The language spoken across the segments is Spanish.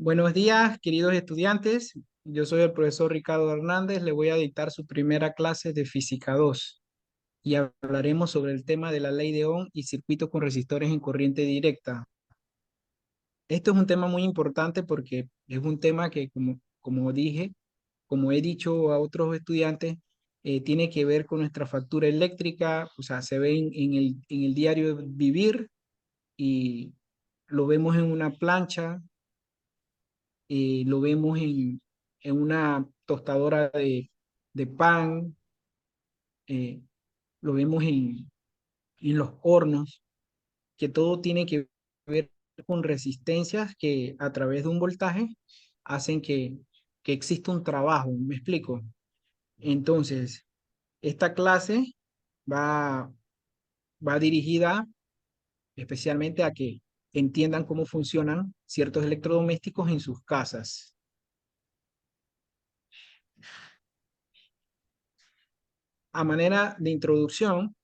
Buenos días, queridos estudiantes. Yo soy el profesor Ricardo Hernández. Le voy a dictar su primera clase de Física 2 y hablaremos sobre el tema de la ley de Ohm y circuitos con resistores en corriente directa. Esto es un tema muy importante porque es un tema que, como dije, como he dicho a otros estudiantes, tiene que ver con nuestra factura eléctrica. O sea, se ve en el diario vivir y lo vemos en una plancha, lo vemos en una tostadora de pan, eh, lo vemos en los hornos, que todo tiene que ver con resistencias que a través de un voltaje hacen que exista un trabajo. ¿Me explico? Entonces, esta clase va, va dirigida especialmente a que entiendan cómo funcionan ciertos electrodomésticos en sus casas. A manera de introducción,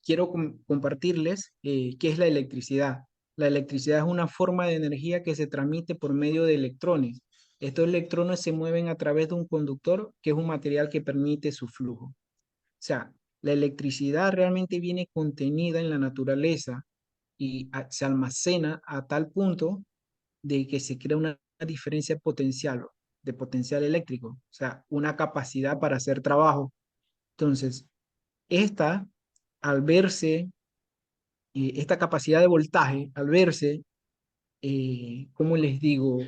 quiero compartirles qué es la electricidad. La electricidad es una forma de energía que se transmite por medio de electrones. Estos electrones se mueven a través de un conductor, que es un material que permite su flujo. O sea, la electricidad realmente viene contenida en la naturaleza y se almacena a tal punto de que se crea una diferencia potencial, de potencial eléctrico, o sea, una capacidad para hacer trabajo. Entonces, esta, al verse esta capacidad de voltaje, al verse, ¿cómo les digo?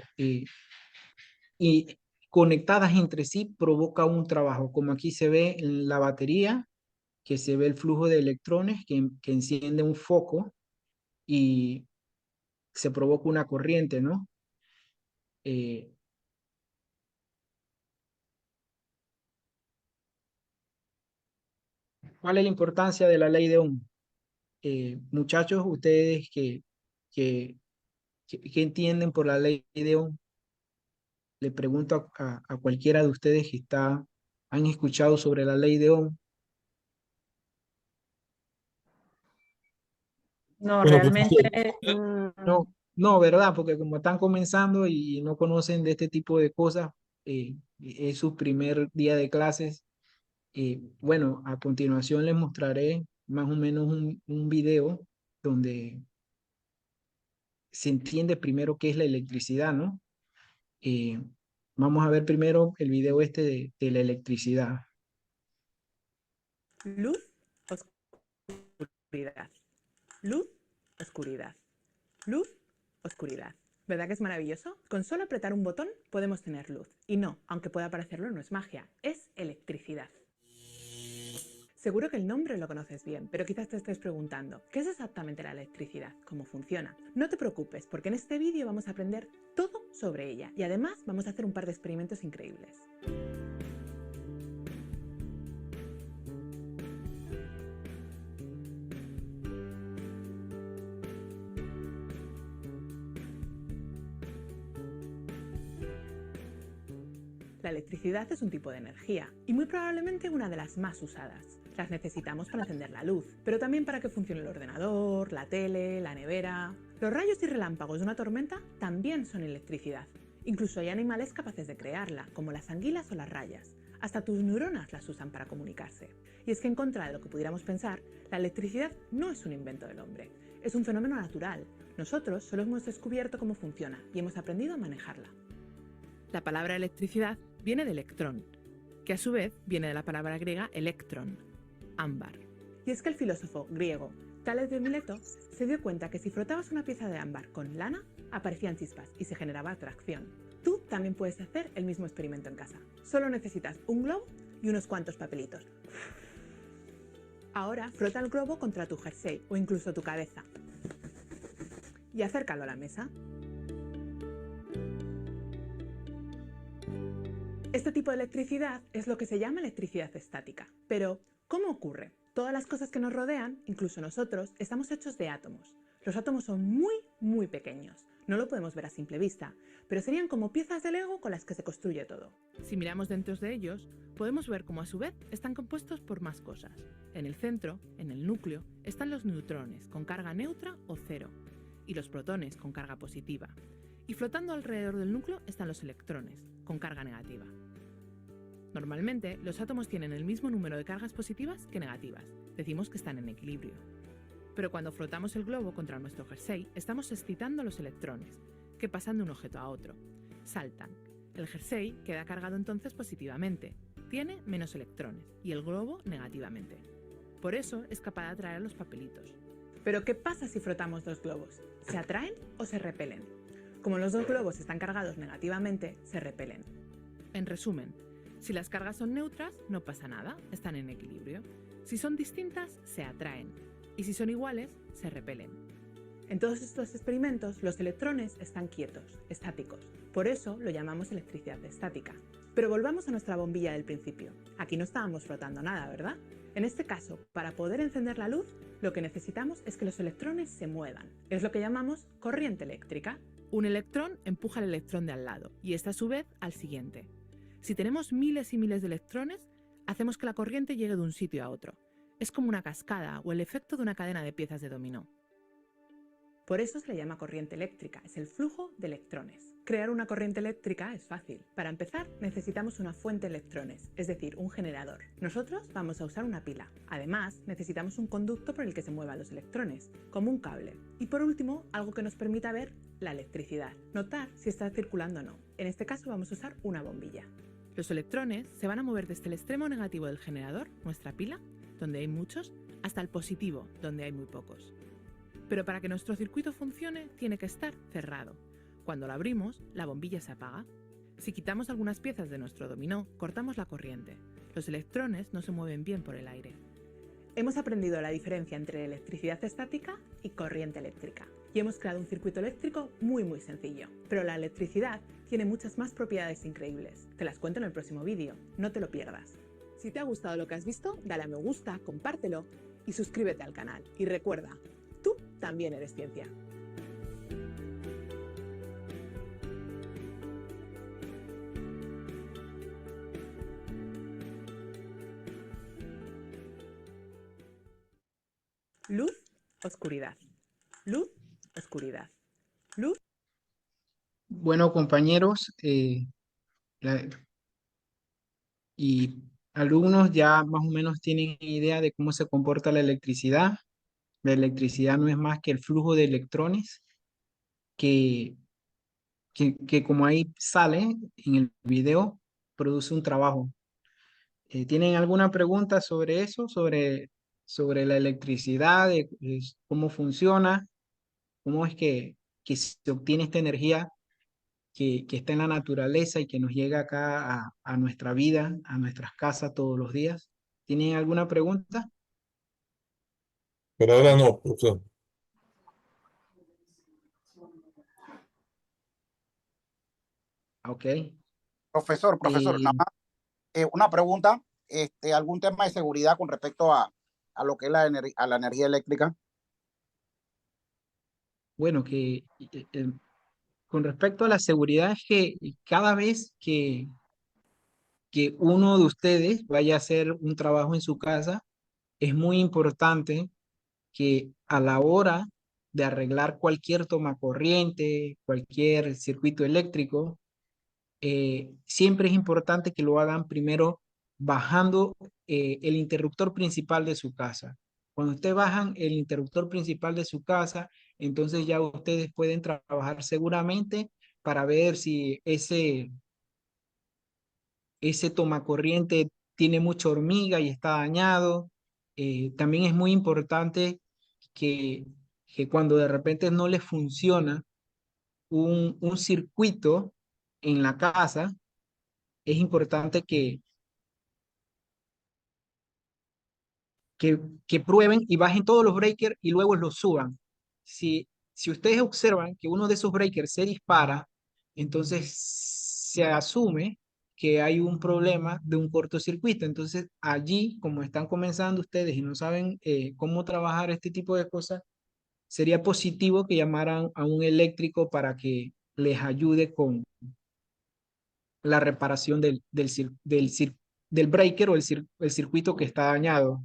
Y conectadas entre sí, provoca un trabajo, como aquí se ve en la batería, que se ve el flujo de electrones que enciende un foco y se provoca una corriente, ¿no? Eh, ¿Cuál es la importancia de la ley de Ohm? Muchachos, ustedes que, que entienden por la ley de Ohm, le pregunto a cualquiera de ustedes que han escuchado sobre la ley de Ohm. No, Bueno, profesor, realmente, No, no, ¿verdad? Porque como están comenzando y no conocen de este tipo de cosas, es su primer día de clases. Bueno, a continuación les mostraré más o menos un video donde se entiende primero qué es la electricidad, ¿no? Eh, Vamos a ver primero el video este de la electricidad. luz, oscuridad, luz, oscuridad, luz, oscuridad. ¿Verdad que es maravilloso? Con solo apretar un botón podemos tener luz. Y no, aunque pueda parecerlo, no es magia, es electricidad. Seguro que el nombre lo conoces bien, pero quizás te estés preguntando, ¿qué es exactamente la electricidad? ¿Cómo funciona? No te preocupes, porque en este vídeo vamos a aprender todo sobre ella y además vamos a hacer un par de experimentos increíbles. La electricidad es un tipo de energía y muy probablemente una de las más usadas. Las necesitamos para encender la luz, pero también para que funcione el ordenador, la tele, la nevera. Los rayos y relámpagos de una tormenta también son electricidad. Incluso hay animales capaces de crearla, como las anguilas o las rayas. Hasta tus neuronas las usan para comunicarse. Y es que en contra de lo que pudiéramos pensar, la electricidad no es un invento del hombre. Es un fenómeno natural. Nosotros solo hemos descubierto cómo funciona y hemos aprendido a manejarla. La palabra electricidad viene de electrón, que a su vez viene de la palabra griega electron, ámbar. Y es que el filósofo griego Tales de Mileto se dio cuenta que si frotabas una pieza de ámbar con lana, aparecían chispas y se generaba atracción. Tú también puedes hacer el mismo experimento en casa. Solo necesitas un globo y unos cuantos papelitos. Ahora frota el globo contra tu jersey o incluso tu cabeza y acércalo a la mesa. Este tipo de electricidad es lo que se llama electricidad estática. Pero, ¿cómo ocurre? Todas las cosas que nos rodean, incluso nosotros, estamos hechos de átomos. Los átomos son muy pequeños. No lo podemos ver a simple vista, pero serían como piezas de Lego con las que se construye todo. Si miramos dentro de ellos, podemos ver cómo a su vez están compuestos por más cosas. En el centro, en el núcleo, están los neutrones con carga neutra o cero y los protones con carga positiva. Y flotando alrededor del núcleo están los electrones, con carga negativa. Normalmente, los átomos tienen el mismo número de cargas positivas que negativas. Decimos que están en equilibrio. Pero cuando frotamos el globo contra nuestro jersey, estamos excitando los electrones, que pasan de un objeto a otro. Saltan. El jersey queda cargado entonces positivamente. Tiene menos electrones y el globo negativamente. Por eso es capaz de atraer los papelitos. Pero ¿qué pasa si frotamos dos globos? ¿Se atraen o se repelen? Como los dos globos están cargados negativamente, se repelen. En resumen, si las cargas son neutras, no pasa nada, están en equilibrio. Si son distintas, se atraen. Y si son iguales, se repelen. En todos estos experimentos, los electrones están quietos, estáticos. Por eso lo llamamos electricidad estática. Pero volvamos a nuestra bombilla del principio. Aquí no estábamos frotando nada, ¿verdad? En este caso, para poder encender la luz, lo que necesitamos es que los electrones se muevan. Es lo que llamamos corriente eléctrica. Un electrón empuja al electrón de al lado y este a su vez al siguiente. Si tenemos miles y miles de electrones, hacemos que la corriente llegue de un sitio a otro. Es como una cascada o el efecto de una cadena de piezas de dominó. Por eso se le llama corriente eléctrica, es el flujo de electrones. Crear una corriente eléctrica es fácil. Para empezar, necesitamos una fuente de electrones, es decir, un generador. Nosotros vamos a usar una pila. Además, necesitamos un conducto por el que se muevan los electrones, como un cable. Y por último, algo que nos permita ver la electricidad, notar si está circulando o no. En este caso vamos a usar una bombilla. Los electrones se van a mover desde el extremo negativo del generador, nuestra pila, donde hay muchos, hasta el positivo, donde hay muy pocos. Pero para que nuestro circuito funcione, tiene que estar cerrado. Cuando lo abrimos, la bombilla se apaga. Si quitamos algunas piezas de nuestro dominó, cortamos la corriente. Los electrones no se mueven bien por el aire. Hemos aprendido la diferencia entre electricidad estática y corriente eléctrica. Y hemos creado un circuito eléctrico muy sencillo. Pero la electricidad tiene muchas más propiedades increíbles. Te las cuento en el próximo vídeo. No te lo pierdas. Si te ha gustado lo que has visto, dale a me gusta, compártelo y suscríbete al canal. Y recuerda, tú también eres ciencia. Luz, oscuridad. Luz, oscuridad. Luz. Bueno, compañeros la- y alumnos ya más o menos tienen idea de cómo se comporta la electricidad. La electricidad no es más que el flujo de electrones que, que como ahí sale en el video, produce un trabajo. ¿Tienen alguna pregunta sobre eso, sobre la electricidad, de cómo funciona, cómo es que se obtiene esta energía que está en la naturaleza y que nos llega acá a nuestra vida, a nuestras casas todos los días? ¿Tienen alguna pregunta? Por ahora no, profesor. Ok. Profesor, nada Eh, más, una pregunta, algún tema de seguridad con respecto a lo que es a la energía eléctrica. bueno, con respecto a la seguridad es que cada vez que uno de ustedes vaya a hacer un trabajo en su casa, es muy importante que a la hora de arreglar cualquier toma corriente, cualquier circuito eléctrico, siempre es importante que lo hagan primero bajando el interruptor principal de su casa. Cuando ustedes bajan el interruptor principal de su casa, entonces ya ustedes pueden trabajar seguramente para ver si ese tomacorriente tiene mucha hormiga y está dañado. También es muy importante que, que cuando de repente no les funciona un circuito en la casa, es importante que, que prueben y bajen todos los breakers y luego los suban. Si ustedes observan que uno de esos breakers se dispara, entonces se asume que hay un problema de un cortocircuito. Entonces allí, como están comenzando ustedes y no saben cómo trabajar este tipo de cosas, sería positivo que llamaran a un eléctrico para que les ayude con la reparación del breaker o el circuito que está dañado.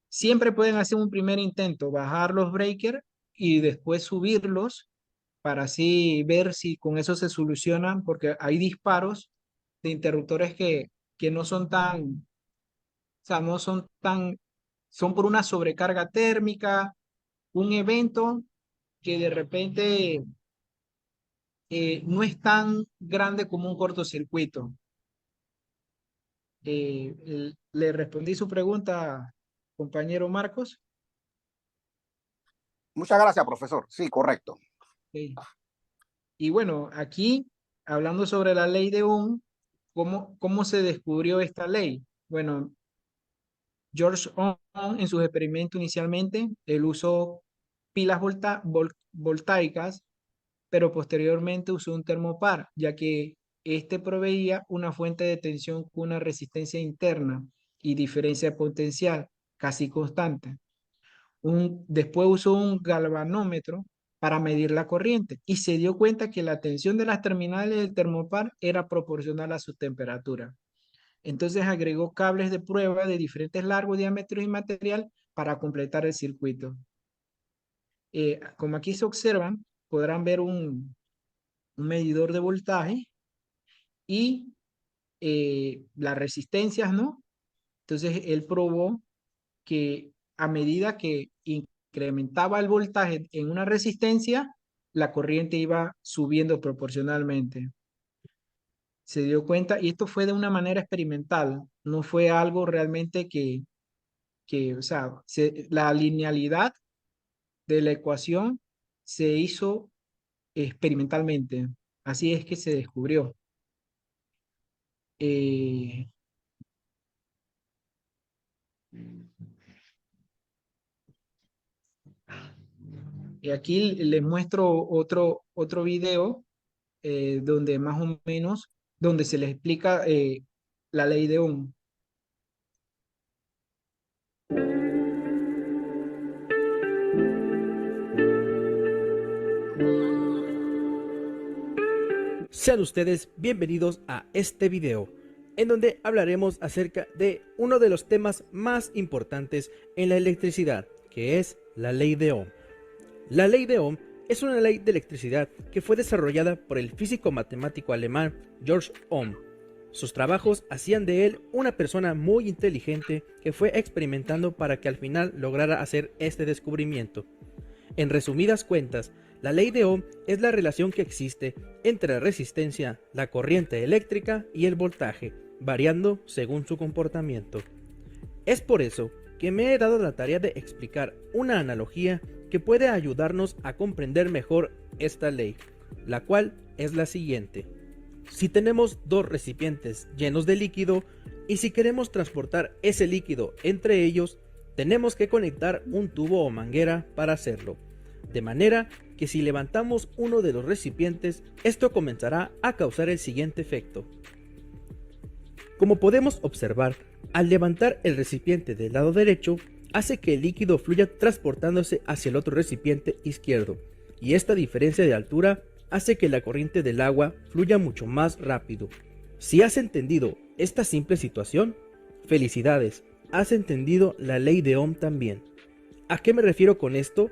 Siempre pueden hacer un primer intento, bajar los breakers y después subirlos para así ver si con eso se solucionan, porque hay disparos de interruptores que no son tan, o sea, no son tan, son por una sobrecarga térmica, un evento que de repente no es tan grande como un cortocircuito. ¿Le respondí su pregunta, compañero Marcos? Muchas gracias, profesor. Sí, correcto. Ok. Y bueno, aquí, hablando sobre la ley de Ohm, ¿cómo se descubrió esta ley? Bueno, George Ohm en sus experimentos inicialmente, él usó pilas voltaicas, pero posteriormente usó un termopar, ya que este proveía una fuente de tensión con una resistencia interna y diferencia potencial casi constante. Después usó un galvanómetro para medir la corriente y se dio cuenta que la tensión de las terminales del termopar era proporcional a su temperatura. Entonces agregó cables de prueba de diferentes largos, diámetros y material para completar el circuito. Como aquí se observan, podrán ver un medidor de voltaje y las resistencias, ¿no? Entonces él probó que a medida que incrementaba el voltaje en una resistencia, la corriente iba subiendo proporcionalmente. Se dio cuenta, y esto fue de una manera experimental, no fue algo realmente o sea, la linealidad de la ecuación se hizo experimentalmente. Así es que se descubrió. Eh, y aquí les muestro otro video donde más o menos, donde se les explica la ley de Ohm. Sean ustedes bienvenidos a este video, en donde hablaremos acerca de uno de los temas más importantes en la electricidad, que es la ley de Ohm. La ley de Ohm es una ley de electricidad que fue desarrollada por el físico matemático alemán George Ohm. Sus trabajos hacían de él una persona muy inteligente que fue experimentando para que al final lograra hacer este descubrimiento. En resumidas cuentas, la ley de Ohm es la relación que existe entre la resistencia, la corriente eléctrica y el voltaje, variando según su comportamiento. Es por eso que me he dado la tarea de explicar una analogía que puede ayudarnos a comprender mejor esta ley, la cual es la siguiente. Si tenemos dos recipientes llenos de líquido y si queremos transportar ese líquido entre ellos, tenemos que conectar un tubo o manguera para hacerlo. De manera que si levantamos uno de los recipientes, esto comenzará a causar el siguiente efecto. Como podemos observar, al levantar el recipiente del lado derecho, hace que el líquido fluya transportándose hacia el otro recipiente izquierdo, y esta diferencia de altura hace que la corriente del agua fluya mucho más rápido. Si has entendido esta simple situación, felicidades, has entendido la ley de Ohm también. ¿A qué me refiero con esto?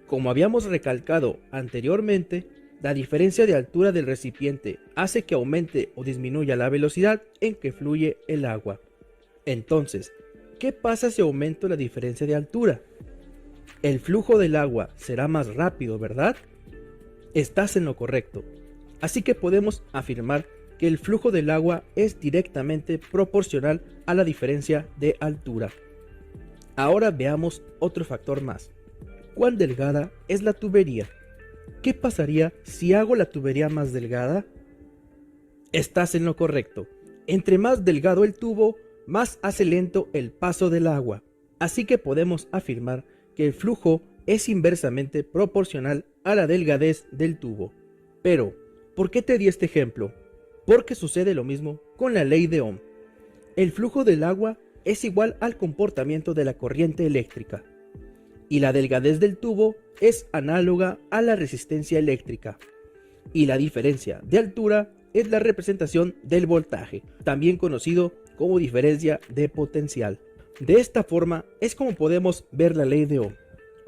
Como habíamos recalcado anteriormente, la diferencia de altura del recipiente hace que aumente o disminuya la velocidad en que fluye el agua. Entonces, ¿qué pasa si aumento la diferencia de altura? El flujo del agua será más rápido, ¿verdad? Estás en lo correcto. Así que podemos afirmar que el flujo del agua es directamente proporcional a la diferencia de altura. Ahora veamos otro factor más. ¿Cuán delgada es la tubería? ¿Qué pasaría si hago la tubería más delgada? Estás en lo correcto. Entre más delgado el tubo, más hace lento el paso del agua. Así que podemos afirmar que el flujo es inversamente proporcional a la delgadez del tubo. Pero, ¿por qué te di este ejemplo? Porque sucede lo mismo con la ley de Ohm. El flujo del agua es igual al comportamiento de la corriente eléctrica, y la delgadez del tubo es análoga a la resistencia eléctrica, y la diferencia de altura es la representación del voltaje, también conocido como diferencia de potencial. De esta forma es como podemos ver la ley de Ohm.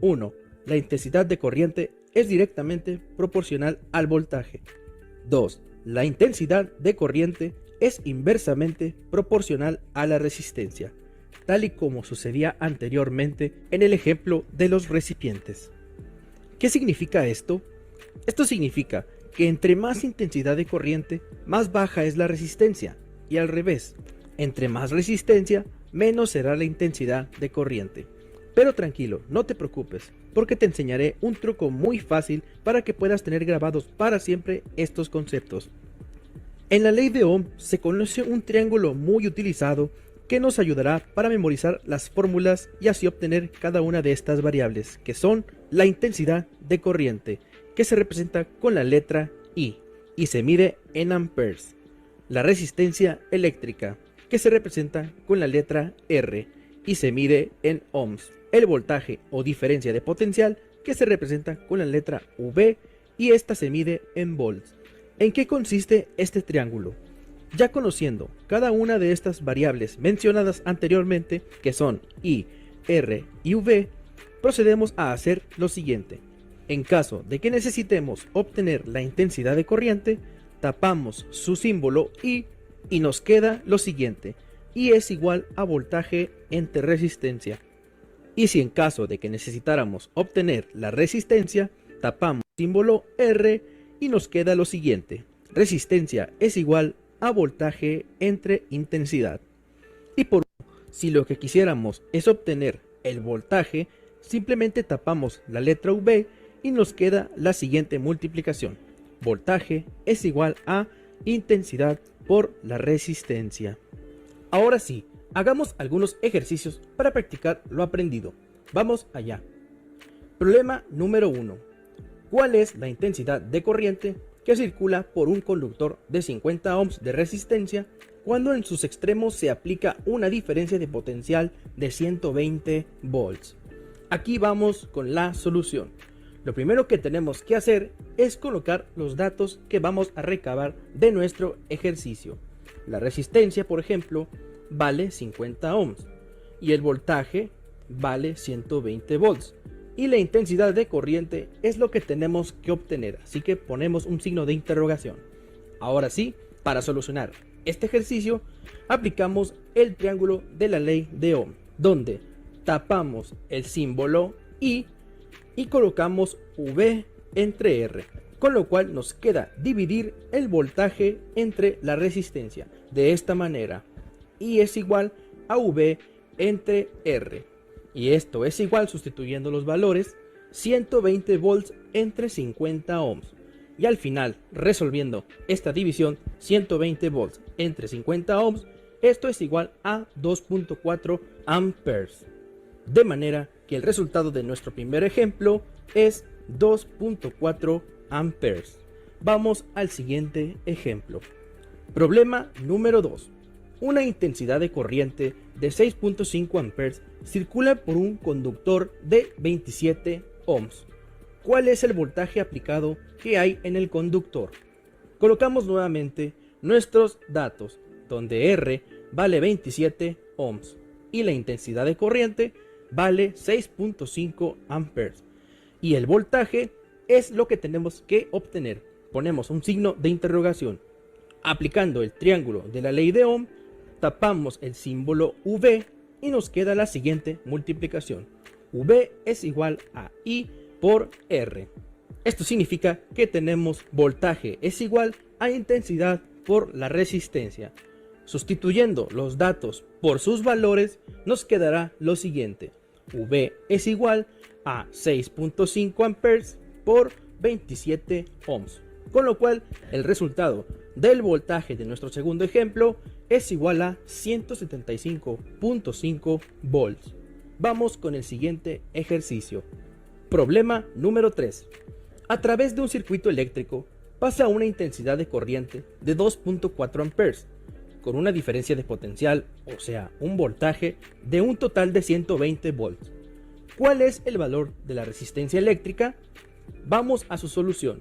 1. La intensidad de corriente es directamente proporcional al voltaje. 2. La intensidad de corriente es inversamente proporcional a la resistencia, tal y como sucedía anteriormente en el ejemplo de los recipientes. ¿Qué significa esto? Esto significa que entre más intensidad de corriente, más baja es la resistencia, y al revés, entre más resistencia, menos será la intensidad de corriente. Pero tranquilo, no te preocupes, porque te enseñaré un truco muy fácil para que puedas tener grabados para siempre estos conceptos. En la ley de Ohm se conoce un triángulo muy utilizado que nos ayudará para memorizar las fórmulas y así obtener cada una de estas variables, que son la intensidad de corriente, que se representa con la letra I y se mide en amperes, la resistencia eléctrica, que se representa con la letra R y se mide en ohms, el voltaje o diferencia de potencial, que se representa con la letra V y esta se mide en volts. ¿En qué consiste este triángulo? Ya conociendo cada una de estas variables mencionadas anteriormente, que son I, R y V, procedemos a hacer lo siguiente. En caso de que necesitemos obtener la intensidad de corriente, tapamos su símbolo I y nos queda lo siguiente. I es igual a voltaje entre resistencia. Y si en caso de que necesitáramos obtener la resistencia, tapamos el símbolo R y nos queda lo siguiente. Resistencia es igual a voltaje entre intensidad. Y por último, si lo que quisiéramos es obtener el voltaje, simplemente tapamos la letra V y nos queda la siguiente multiplicación. Voltaje es igual a intensidad por la resistencia. Ahora sí, hagamos algunos ejercicios para practicar lo aprendido. Vamos allá. Problema número 1. ¿Cuál es la intensidad de corriente que circula por un conductor de 50 ohms de resistencia cuando en sus extremos se aplica una diferencia de potencial de 120 volts? Aquí vamos con la solución. Lo primero que tenemos que hacer es colocar los datos que vamos a recabar de nuestro ejercicio. La resistencia, por ejemplo, vale 50 ohms y el voltaje vale 120 volts. Y la intensidad de corriente es lo que tenemos que obtener, así que ponemos un signo de interrogación. Ahora sí, para solucionar este ejercicio, aplicamos el triángulo de la ley de Ohm, donde tapamos el símbolo I y colocamos V entre R, con lo cual nos queda dividir el voltaje entre la resistencia. De esta manera, I es igual a V entre R. Y esto es igual, sustituyendo los valores, 120 volts entre 50 ohms. Y al final, resolviendo esta división, 120 volts entre 50 ohms, esto es igual a 2.4 amperes. De manera que el resultado de nuestro primer ejemplo es 2.4 amperes. Vamos al siguiente ejemplo. Problema número 2. Una intensidad de corriente de 6.5 amperes circula por un conductor de 27 ohms. ¿Cuál es el voltaje aplicado que hay en el conductor? Colocamos nuevamente nuestros datos, donde R vale 27 ohms y la intensidad de corriente vale 6.5 amperes. Y el voltaje es lo que tenemos que obtener. Ponemos un signo de interrogación. Aplicando el triángulo de la ley de Ohm, tapamos el símbolo V y nos queda la siguiente multiplicación. V es igual a I por R. Esto significa que tenemos voltaje es igual a intensidad por la resistencia. Sustituyendo los datos por sus valores, nos quedará lo siguiente. V es igual a 6.5 amperes por 27 ohms. Con lo cual, el resultado del voltaje de nuestro segundo ejemplo es igual a 175.5 volts. Vamos con el siguiente ejercicio. Problema número 3. A través de un circuito eléctrico pasa una intensidad de corriente de 2.4 amperes con una diferencia de potencial, o sea, un voltaje de un total de 120 volts. ¿Cuál es el valor de la resistencia eléctrica? Vamos a su solución.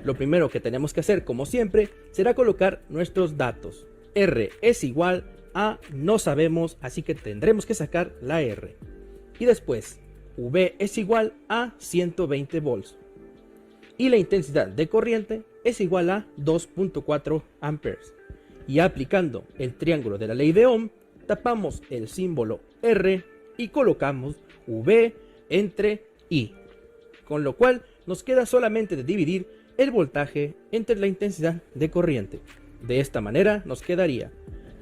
Lo primero que tenemos que hacer, como siempre, será colocar nuestros datos. R es igual a no sabemos, así que tendremos que sacar la R. Y después, V es igual a 120 volts. y la intensidad de corriente es igual a 2.4 amperes. Y aplicando el triángulo de la ley de Ohm, tapamos el símbolo R y colocamos V entre I, con lo cual nos queda solamente de dividir el voltaje entre la intensidad de corriente. De esta manera nos quedaría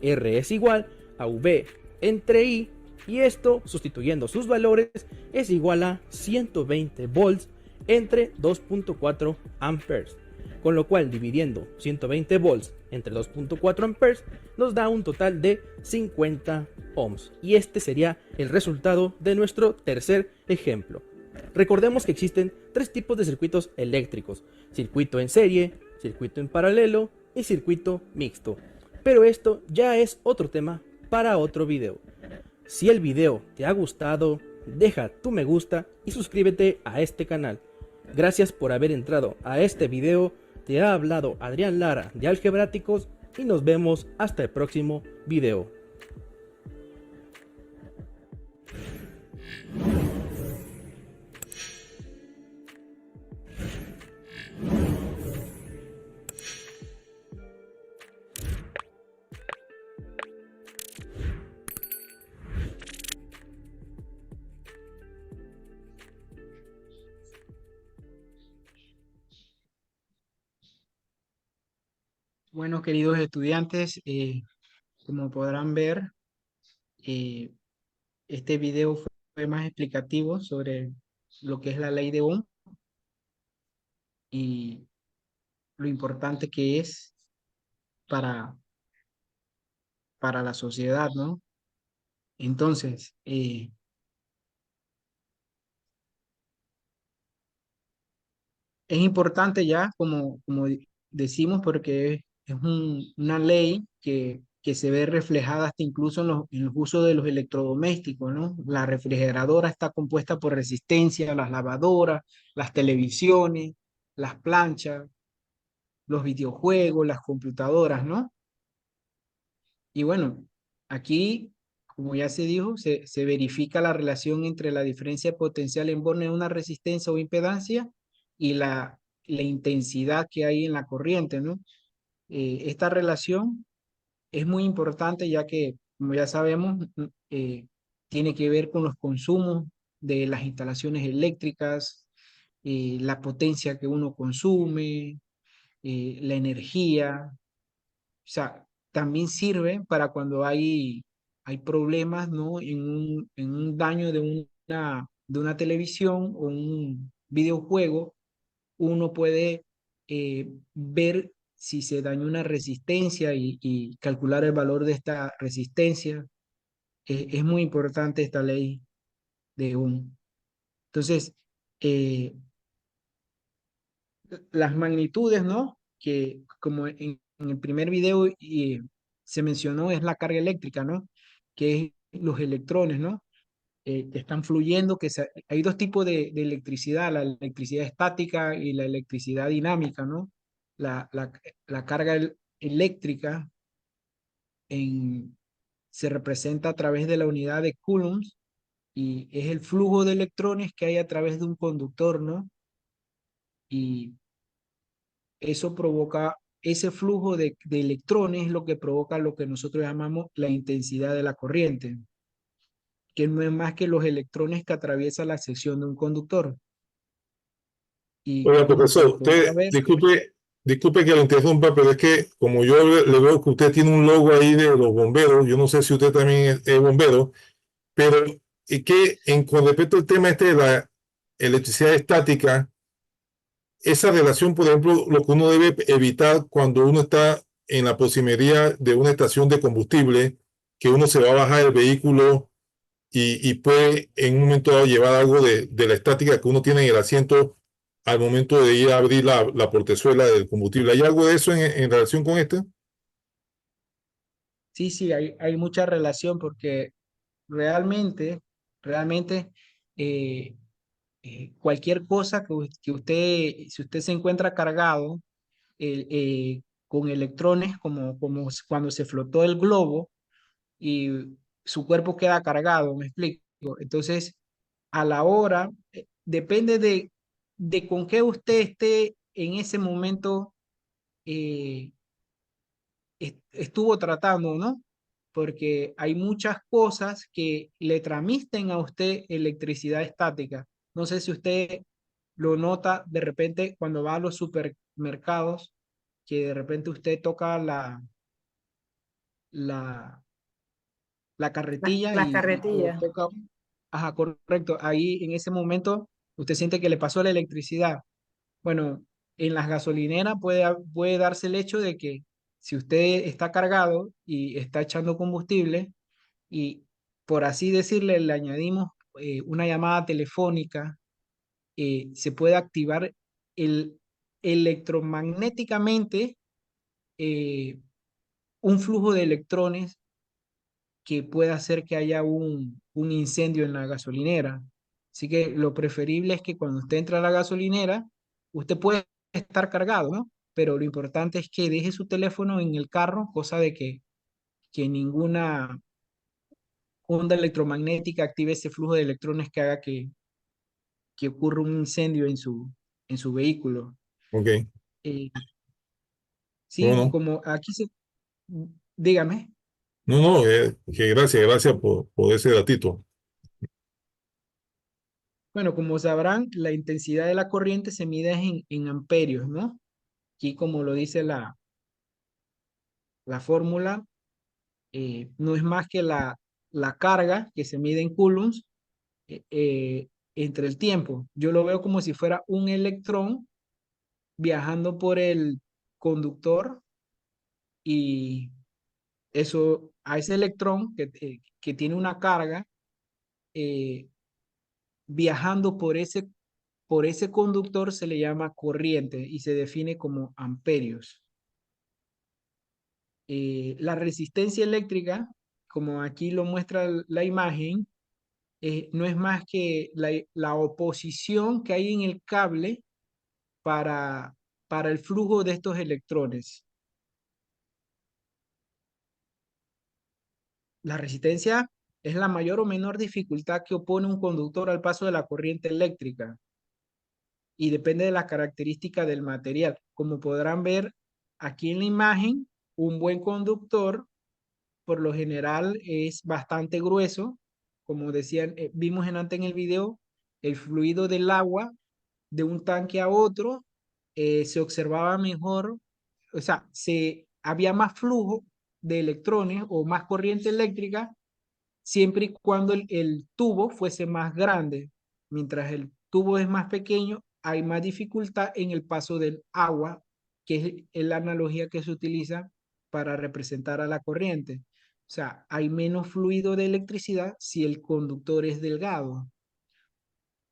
R es igual a V entre I, y esto, sustituyendo sus valores, es igual a 120 volts entre 2.4 amperes, con lo cual dividiendo 120 volts entre 2.4 amperes nos da un total de 50 ohms, y este sería el resultado de nuestro tercer ejemplo. Recordemos que existen tres tipos de circuitos eléctricos: circuito en serie, circuito en paralelo y circuito mixto, pero esto ya es otro tema para otro video. Si el video te ha gustado, deja tu me gusta y suscríbete a este canal. Gracias por haber entrado a este video. Te ha hablado Adrián Lara de Algebráticos y nos vemos hasta el próximo video. Bueno, queridos estudiantes, como podrán ver, eh, este video fue más explicativo sobre lo que es la ley de Ohm y lo importante que es para, para la sociedad, ¿no? Entonces, es importante ya, como decimos, porque es una ley que se ve reflejada hasta incluso en los usos de los electrodomésticos, ¿no? La refrigeradora está compuesta por resistencia, las lavadoras, las televisiones, las planchas, los videojuegos, las computadoras, ¿no? Y bueno, aquí, como ya se dijo, se verifica la relación entre la diferencia de potencial en borne de una resistencia o impedancia y la intensidad que hay en la corriente, ¿no? Esta relación es muy importante ya que, como ya sabemos, tiene que ver con los consumos de las instalaciones eléctricas, la potencia que uno consume, la energía. O sea, también sirve para cuando hay problemas, ¿no? En un daño de una televisión o un videojuego, uno puede ver si se dañó una resistencia y calcular el valor de esta resistencia. Es muy importante esta ley de Ohm. Entonces, eh, las magnitudes, ¿no? Que como en el primer video se mencionó, es la carga eléctrica, ¿no? Que es los electrones, ¿no? Que están fluyendo, hay dos tipos de electricidad: la electricidad estática y la electricidad dinámica, ¿no? La, la, la carga eléctrica se representa a través de la unidad de coulombs y es el flujo de electrones que hay a través de un conductor, ¿no? Y eso provoca, ese flujo de electrones es lo que provoca lo que nosotros llamamos la intensidad de la corriente, que no es más que los electrones que atraviesa la sección de un conductor. Y Oiga, como profesor, podrá usted, ver, disculpe que lo interrumpa, pero es que como yo le veo que usted tiene un logo ahí de los bomberos, yo no sé si usted también es bombero, pero con respecto al tema este de la electricidad estática, esa relación, por ejemplo, lo que uno debe evitar cuando uno está en la proximidad de una estación de combustible, que uno se va a bajar el vehículo y puede en un momento dado llevar algo de la estática que uno tiene en el asiento al momento de ir a abrir la portezuela del combustible. ¿Hay algo de eso en relación con esto? sí, sí, hay mucha relación porque realmente, realmente, eh, cualquier cosa que usted, si usted se encuentra cargado con electrones, como cuando se flotó el globo y su cuerpo queda cargado, me explico. Entonces, a la hora, depende de con qué usted esté en ese momento eh, estuvo tratando, ¿no? Porque hay muchas cosas que le transmiten a usted electricidad estática. No sé si usted lo nota de repente cuando va a los supermercados, que de repente usted toca la, la carretilla Las o carretillas. toca, ajá, correcto, ahí en ese momento usted siente que le pasó la electricidad. Bueno, en las gasolineras puede darse el hecho de que si usted está cargado y está echando combustible y por así decirle le añadimos una llamada telefónica, se puede activar el, electromagnéticamente eh, un flujo de electrones que pueda hacer que haya un incendio en la gasolinera. Así que lo preferible es que cuando usted entra a la gasolinera, usted puede estar cargado, ¿no? Pero lo importante es que deje su teléfono en el carro, cosa de que ninguna onda electromagnética active ese flujo de electrones que haga que ocurra un incendio en su vehículo. Ok, Eh, sí, bueno, como aquí se... Dígame. no, no, que gracias por ese datito. Bueno, como sabrán, la intensidad de la corriente se mide en amperios, ¿no? Aquí, como lo dice la fórmula, no es más que la carga que se mide en coulombs entre el tiempo. Yo lo veo como si fuera un electrón viajando por el conductor y eso, a ese electrón que tiene una carga, eh, viajando por ese conductor se le llama corriente y se define como amperios. La resistencia eléctrica, como aquí lo muestra la imagen, no es más que la oposición que hay en el cable para, para el flujo de estos electrones. La resistencia es la mayor o menor dificultad que opone un conductor al paso de la corriente eléctrica y depende de la característica del material. Como podrán ver aquí en la imagen, un buen conductor por lo general es bastante grueso. Como decían, vimos antes en el video, el fluido del agua de un tanque a otro se observaba mejor, o sea, había más flujo de electrones o más corriente eléctrica siempre y cuando el tubo fuese más grande. Mientras el tubo es más pequeño, hay más dificultad en el paso del agua, que es la analogía que se utiliza para representar a la corriente. O sea, hay menos fluido de electricidad si el conductor es delgado.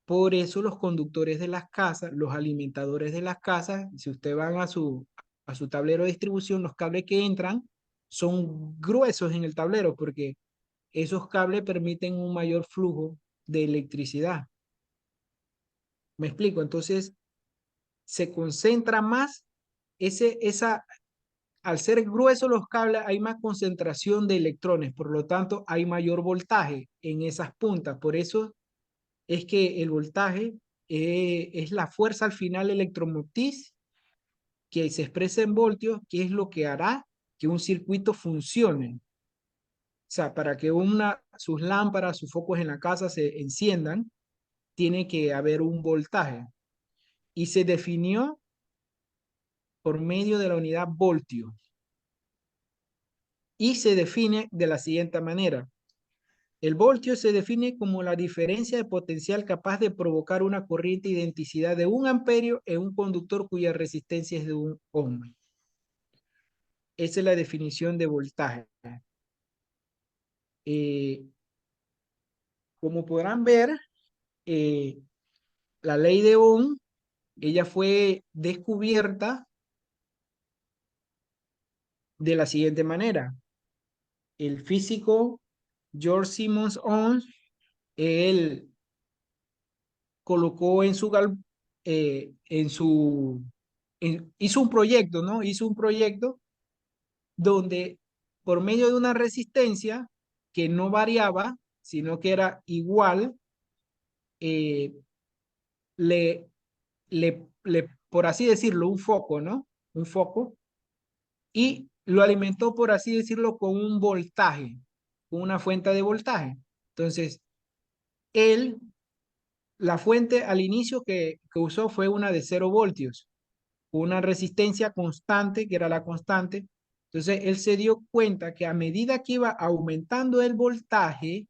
Por eso los conductores de las casas, los alimentadores de las casas, si usted van a su tablero de distribución, los cables que entran son gruesos en el tablero porque esos cables permiten un mayor flujo de electricidad. ¿Me explico? Entonces, se concentra más, al ser gruesos los cables, hay más concentración de electrones, por lo tanto, hay mayor voltaje en esas puntas. Por eso es que el voltaje es la fuerza al final electromotriz que se expresa en voltios, que es lo que hará que un circuito funcione. O sea, para que sus lámparas, sus focos en la casa se enciendan, tiene que haber un voltaje. Y se definió por medio de la unidad voltio. Y se define de la siguiente manera. El voltio se define como la diferencia de potencial capaz de provocar una corriente de intensidad de 1 amperio en un conductor cuya resistencia es de 1 ohm. Esa es la definición de voltaje. Eh, como podrán ver, eh, la ley de Ohm, ella fue descubierta de la siguiente manera. El físico George Simmons Ohm, él colocó hizo un proyecto, ¿no? Hizo un proyecto donde por medio de una resistencia que no variaba, sino que era igual, eh, le por así decirlo, un foco, ¿no? Un foco, y lo alimentó, por así decirlo, con un voltaje, con una fuente de voltaje. Entonces, él, la fuente al inicio que usó fue una de 0 voltios, una resistencia constante, que era la constante. Entonces, él se dio cuenta que a medida que iba aumentando el voltaje,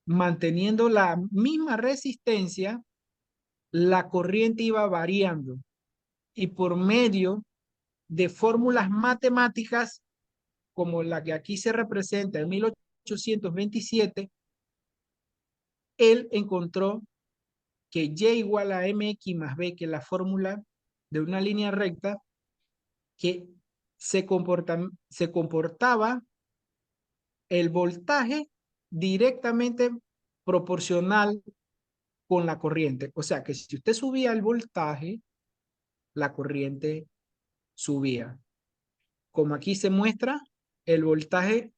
manteniendo la misma resistencia, la corriente iba variando. Y por medio de fórmulas matemáticas, como la que aquí se representa en 1827, él encontró que Y igual a mx más b, que es la fórmula de una línea recta, que se comportaba el voltaje directamente proporcional con la corriente. O sea que si usted subía el voltaje, la corriente subía. Como aquí se muestra, el voltaje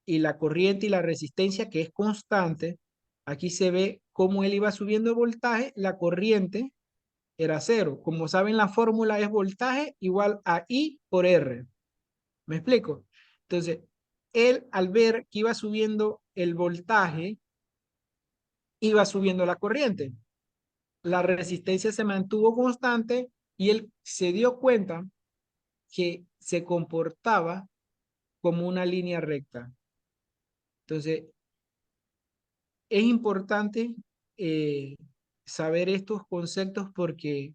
y la corriente y la resistencia, que es constante, aquí se ve cómo él iba subiendo el voltaje, la corriente era 0. Como saben, la fórmula es voltaje igual a I por R. ¿Me explico? Entonces, él al ver que iba subiendo el voltaje, iba subiendo la corriente. La resistencia se mantuvo constante y él se dio cuenta que se comportaba como una línea recta. Entonces, es importante eh, saber estos conceptos porque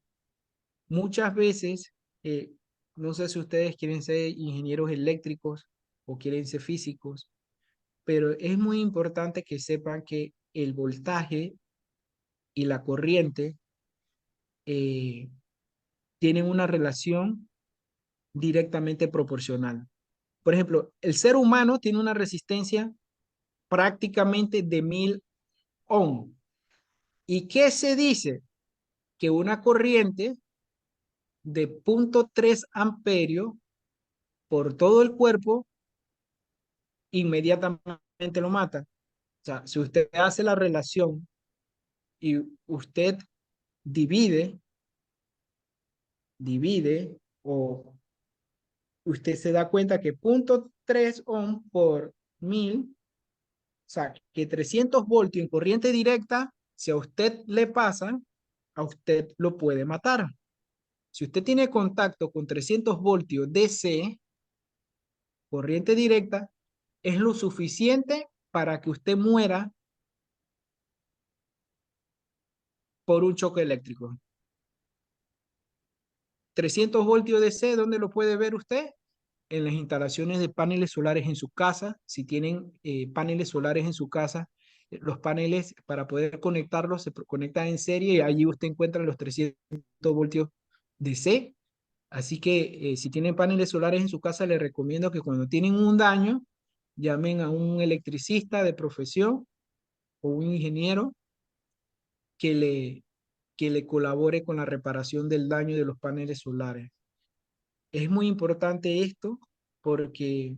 muchas veces, eh, no sé si ustedes quieren ser ingenieros eléctricos o quieren ser físicos, pero es muy importante que sepan que el voltaje y la corriente eh, tienen una relación directamente proporcional. Por ejemplo, el ser humano tiene una resistencia prácticamente de 1000 ohm. ¿Y qué se dice? Que una corriente de 0,3 amperios por todo el cuerpo inmediatamente lo mata. O sea, si usted hace la relación y usted divide, o usted se da cuenta que 0,3 ohm por 1000, o sea, que 300 voltios en corriente directa, si a usted le pasa, a usted lo puede matar. Si usted tiene contacto con 300 voltios DC, corriente directa, es lo suficiente para que usted muera por un choque eléctrico. 300 voltios DC, ¿dónde lo puede ver usted? En las instalaciones de paneles solares en su casa. Si tienen paneles solares en su casa, los paneles para poder conectarlos se conectan en serie y allí usted encuentra los 300 voltios DC. Así que si tienen paneles solares en su casa, les recomiendo que cuando tienen un daño, llamen a un electricista de profesión o un ingeniero que le colabore con la reparación del daño de los paneles solares. Es muy importante esto porque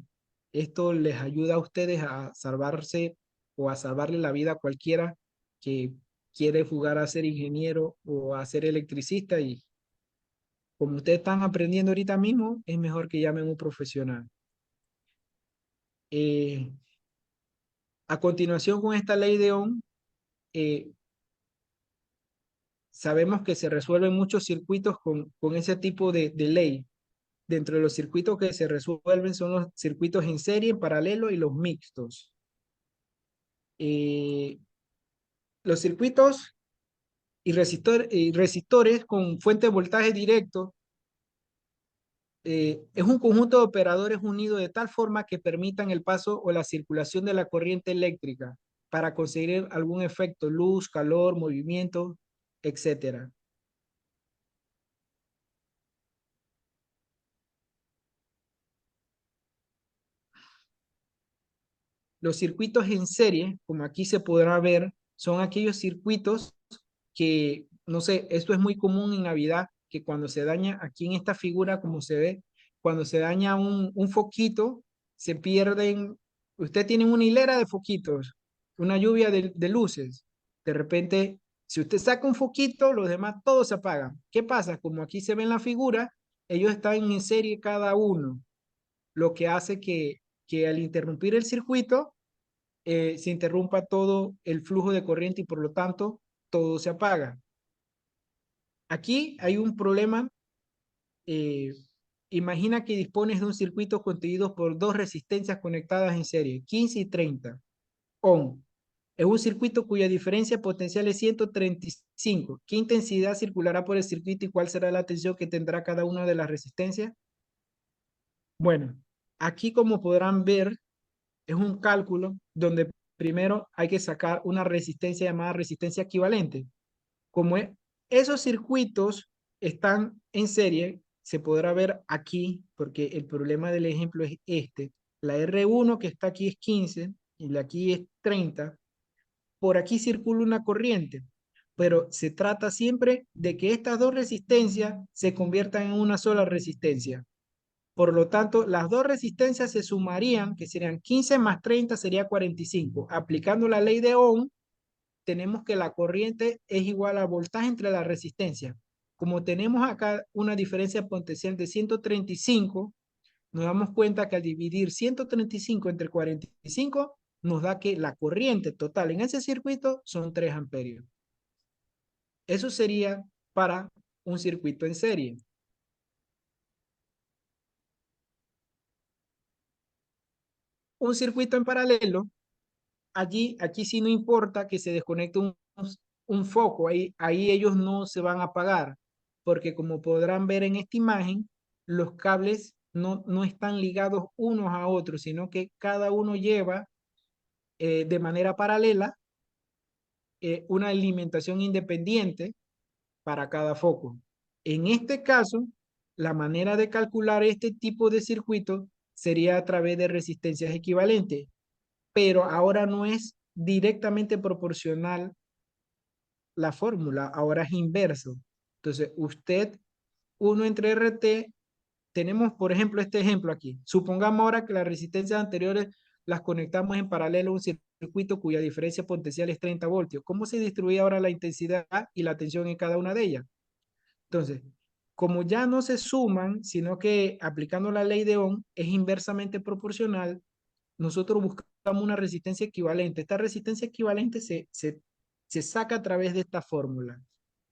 esto les ayuda a ustedes a salvarse o a salvarle la vida a cualquiera que quiere jugar a ser ingeniero o a ser electricista, y como ustedes están aprendiendo ahorita mismo, es mejor que llamen a un profesional. Eh, a continuación, con esta ley de Ohm, eh, sabemos que se resuelven muchos circuitos con ese tipo de ley. Dentro de los circuitos que se resuelven son los circuitos en serie, en paralelo y los mixtos. Los circuitos y resistores con fuente de voltaje directo es un conjunto de operadores unidos de tal forma que permitan el paso o la circulación de la corriente eléctrica para conseguir algún efecto, luz, calor, movimiento, etc. Los circuitos en serie, como aquí se podrá ver, son aquellos circuitos que, no sé, esto es muy común en Navidad, que cuando se daña, aquí en esta figura, como se ve, cuando se daña un foquito, se pierden, usted tiene una hilera de foquitos, una lluvia de luces, de repente Si usted saca un foquito, los demás todos se apagan. ¿Qué pasa? Como aquí se ve en la figura, ellos están en serie cada uno, lo que hace que al interrumpir el circuito, se interrumpa todo el flujo de corriente y por lo tanto todo se apaga. Aquí hay un problema. eh, Imagina que dispones de un circuito constituido por dos resistencias conectadas en serie, 15 y 30 ohm. Es un circuito cuya diferencia potencial es 135. ¿Qué intensidad circulará por el circuito y cuál será la tensión que tendrá cada una de las resistencias? Bueno, aquí como podrán ver, es un cálculo donde primero hay que sacar una resistencia llamada resistencia equivalente. Como esos circuitos están en serie, se podrá ver aquí, porque el problema del ejemplo es este. La R1 que está aquí es 15 y la aquí es 30. Por aquí circula una corriente, pero se trata siempre de que estas dos resistencias se conviertan en una sola resistencia. Por lo tanto, las dos resistencias se sumarían, que serían 15 más 30 sería 45. Aplicando la ley de Ohm, tenemos que la corriente es igual al voltaje entre la resistencia. Como tenemos acá una diferencia potencial de 135, nos damos cuenta que al dividir 135 entre 45, nos da que la corriente total en ese circuito son 3 amperios. Eso sería para un circuito en serie. Un circuito en paralelo, aquí sí no importa que se desconecte un foco, ahí ellos no se van a apagar, porque como podrán ver en esta imagen, los cables no están ligados unos a otros, sino que cada uno lleva de manera paralela una alimentación independiente para cada foco. En este caso, la manera de calcular este tipo de circuito sería a través de resistencias equivalentes, pero ahora no es directamente proporcional la fórmula, ahora es inverso. Entonces, usted, 1 entre RT, tenemos, por ejemplo, este ejemplo aquí. Supongamos ahora que las resistencias anteriores las conectamos en paralelo a un circuito cuya diferencia potencial es 30 voltios. ¿Cómo se distribuye ahora la intensidad y la tensión en cada una de ellas? Entonces, como ya no se suman, sino que aplicando la ley de Ohm es inversamente proporcional, nosotros buscamos una resistencia equivalente. Esta resistencia equivalente se saca a través de esta fórmula.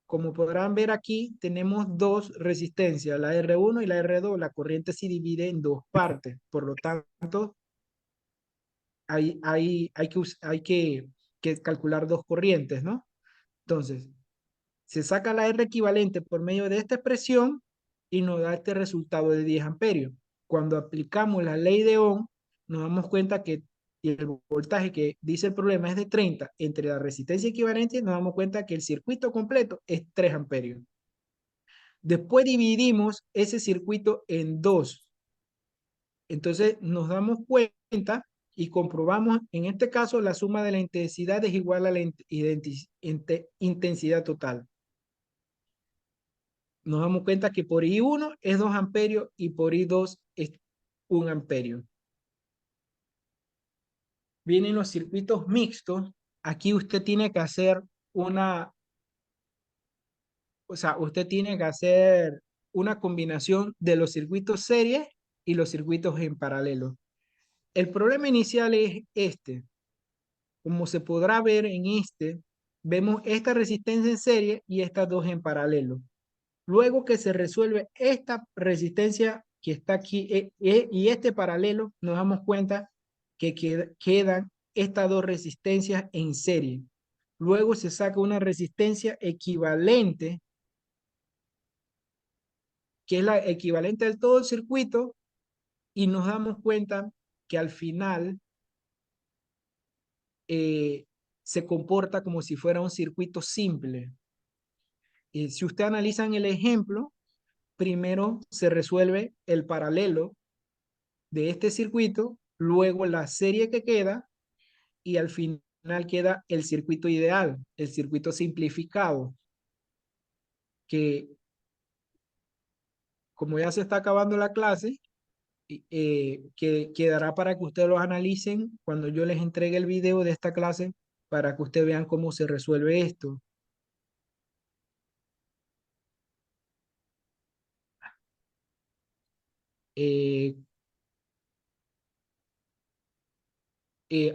Como podrán ver aquí, tenemos dos resistencias, la R1 y la R2. La corriente se divide en dos partes. Por lo tanto, hay que calcular dos corrientes, ¿no? Entonces, se saca la R equivalente por medio de esta expresión y nos da este resultado de 10 amperios. Cuando aplicamos la ley de Ohm, nos damos cuenta que el voltaje que dice el problema es de 30 entre la resistencia equivalente, nos damos cuenta que el circuito completo es 3 amperios. Después dividimos ese circuito en dos. Entonces nos damos cuenta y comprobamos, en este caso, la suma de la intensidad es igual a la intensidad total. Nos damos cuenta que por I1 es 2 amperios y por I2 es 1 amperio. Vienen los circuitos mixtos. Aquí usted tiene que hacer usted tiene que hacer una combinación de los circuitos series y los circuitos en paralelo. El problema inicial es este. Como se podrá ver en este, vemos esta resistencia en serie y estas dos en paralelo. Luego que se resuelve esta resistencia que está aquí y este paralelo, nos damos cuenta que quedan estas dos resistencias en serie. Luego se saca una resistencia equivalente, que es la equivalente de todo el circuito, y nos damos cuenta que al final eh, se comporta como si fuera un circuito simple. Si usted analiza en el ejemplo, primero se resuelve el paralelo de este circuito, luego la serie que queda y al final queda el circuito ideal, el circuito simplificado, que como ya se está acabando la clase, que quedará para que ustedes lo analicen cuando yo les entregue el video de esta clase para que ustedes vean cómo se resuelve esto. Eh,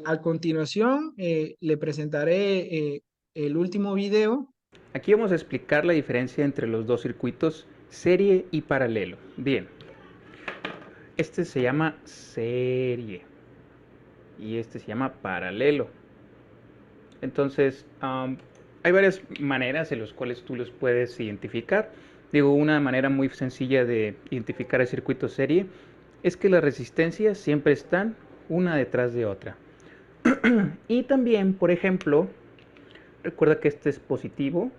a continuación, le presentaré el último video. Aquí vamos a explicar la diferencia entre los dos circuitos, serie y paralelo. Bien, este se llama serie y este se llama paralelo. Entonces, hay varias maneras en las cuales tú los puedes identificar. Digo, una manera muy sencilla de identificar el circuito serie es que las resistencias siempre están una detrás de otra. Y también, por ejemplo, recuerda que este es positivo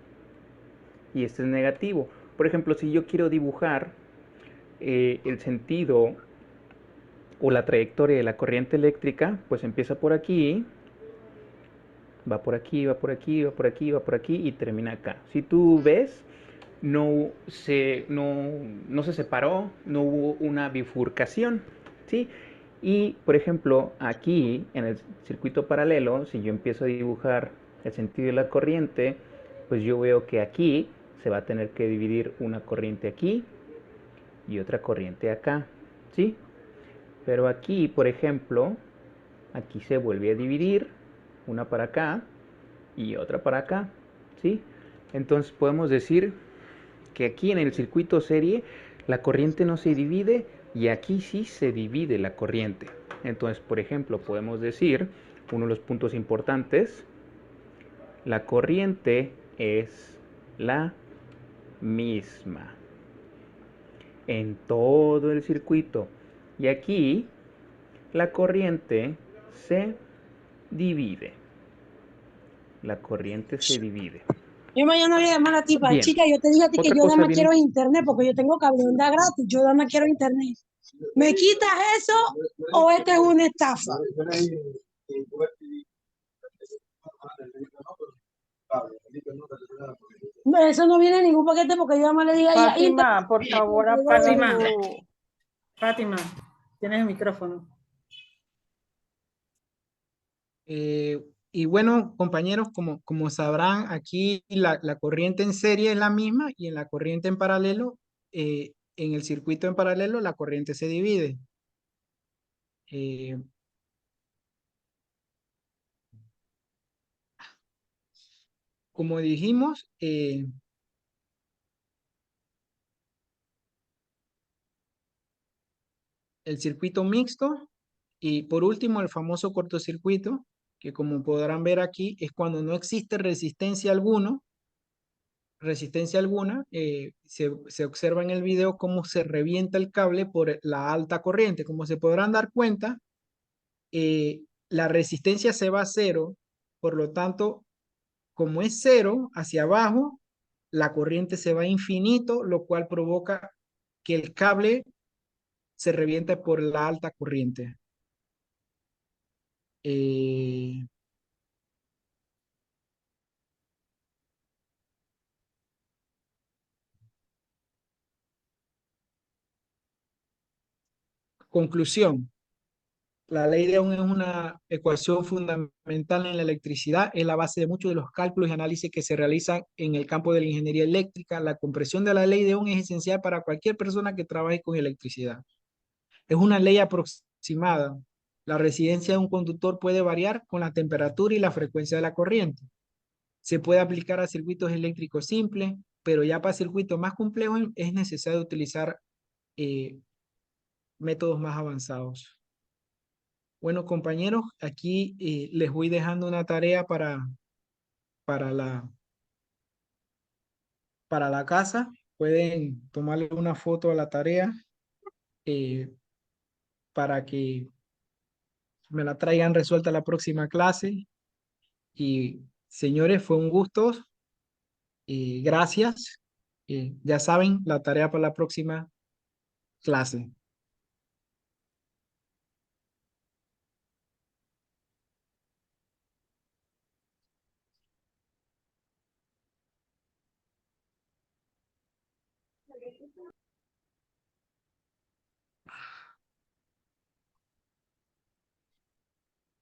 y este es negativo. Por ejemplo, si yo quiero dibujar el sentido o la trayectoria de la corriente eléctrica, pues empieza por aquí, va por aquí, va por aquí, va por aquí, va por aquí y termina acá. Si tú ves, no se separó, no hubo una bifurcación, ¿sí? Y, por ejemplo, aquí en el circuito paralelo, si yo empiezo a dibujar el sentido de la corriente, pues yo veo que aquí se va a tener que dividir una corriente aquí y otra corriente acá, ¿sí? Pero aquí, por ejemplo, aquí se vuelve a dividir, una para acá y otra para acá, ¿sí? Entonces podemos decir que aquí en el circuito serie la corriente no se divide y aquí sí se divide la corriente. Entonces, por ejemplo, podemos decir, uno de los puntos importantes, la corriente es la misma en todo el circuito. Y aquí la corriente se divide. La corriente se divide. Yo mañana voy a llamar a ti, Bien, chica. Yo te dije a ti que otra yo nada cosa más bien quiero internet porque yo tengo cable onda gratis. Yo nada más quiero internet. ¿Me quitas eso o esto es una estafa? No, eso no viene en ningún paquete porque yo nada más le dije a ella. Fátima, por favor, apaga Fátima, tu... Fátima, tienes el micrófono. Y bueno, compañeros, como sabrán, aquí la corriente en serie es la misma y en la corriente en paralelo, en el circuito en paralelo, la corriente se divide. Eh, como dijimos, el circuito mixto y por último el famoso cortocircuito, que como podrán ver aquí es cuando no existe resistencia alguna, se observa en el video cómo se revienta el cable por la alta corriente. Como se podrán dar cuenta, la resistencia se va a cero, por lo tanto, como es cero hacia abajo, la corriente se va a infinito, lo cual provoca que el cable se reviente por la alta corriente. Eh, Conclusión. La ley de Ohm es una ecuación fundamental en la electricidad, es la base de muchos de los cálculos y análisis que se realizan en el campo de la ingeniería eléctrica. La comprensión de la ley de Ohm es esencial para cualquier persona que trabaje con electricidad. Es una ley aproximada. La resistencia de un conductor puede variar con la temperatura y la frecuencia de la corriente. Se puede aplicar a circuitos eléctricos simples, pero ya para circuitos más complejos es necesario utilizar eh, métodos más avanzados. Bueno, compañeros, aquí les voy dejando una tarea para para la casa. Pueden tomarle una foto a la tarea eh, para que me la traigan resuelta la próxima clase. Y señores, fue un gusto. Gracias. Ya saben, la tarea para la próxima clase.